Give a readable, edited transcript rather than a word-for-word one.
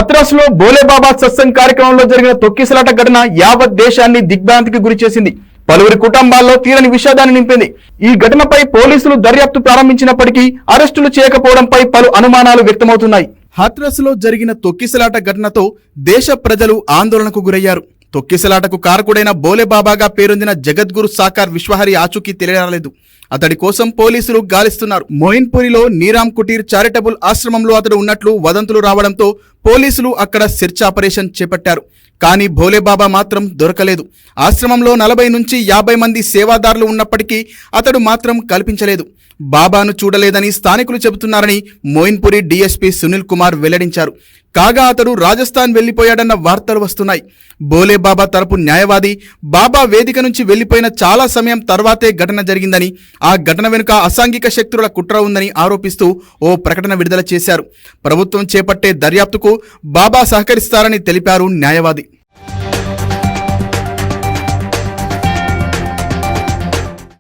హత్రాస్ లో భోలేబాబా సత్సంగ్ కార్యక్రమంలో జరిగిన తొక్కిసలాట ఘటన యావత్ దేశాన్ని దిగ్భ్రాంతికి గురి చేసింది. పలువురి కుటుంబాల్లో తీరని విషాదాన్ని నింపింది. ఈ ఘటనపై పోలీసులు దర్యాప్తు ప్రారంభించినప్పటికీ అరెస్టులు చేయకపోవడంపై పలు అనుమానాలు వ్యక్తమవుతున్నాయి. హత్రాస్ లో జరిగిన తొక్కిసలాట ఘటనతో దేశ ప్రజలు ఆందోళనకు గురయ్యారు. తొక్కిసలాటకు కారకుడైన భోలేబాబాగా పేరొందిన జగద్గురు సాకార్ విశ్వహరి ఆచూకీ తెలియరాలేదు. అతడి కోసం పోలీసులు గాలిస్తున్నారు. మోయిన్పూరిలో నీరామ్ కుటీర్ చారిటబుల్ ఆశ్రమంలో అతడు ఉన్నట్లు వదంతులు రావడంతో పోలీసులు అక్కడ సెర్చ్ ఆపరేషన్ చేపట్టారు. కానీ భోలేబాబా మాత్రం దొరకలేదు. ఆశ్రమంలో 40 నుంచి 50 మంది సేవాదారులు ఉన్నప్పటికీ అతడు మాత్రం కల్పించలేదు. బాబాను చూడలేదని స్థానికులు చెబుతున్నారని మోయిన్పూరి డీఎస్పీ సునీల్ కుమార్ వెల్లడించారు. కాగా అతడు రాజస్థాన్ వెళ్లిపోయాడన్న వార్తలు వస్తున్నాయి. భోలేబాబా తరపు న్యాయవాది బాబా వేదిక నుంచి వెళ్లిపోయిన చాలా సమయం తర్వాతే ఘటన జరిగిందని, ఆ ఘటన వెనుక అసాంఘిక శక్తుల కుట్ర ఉందని ఆరోపిస్తూ ఓ ప్రకటన విడుదల చేశారు. ప్రభుత్వం చేపట్టే దర్యాప్తుకు బాబా సహకరిస్తారని తెలిపారు న్యాయవాది.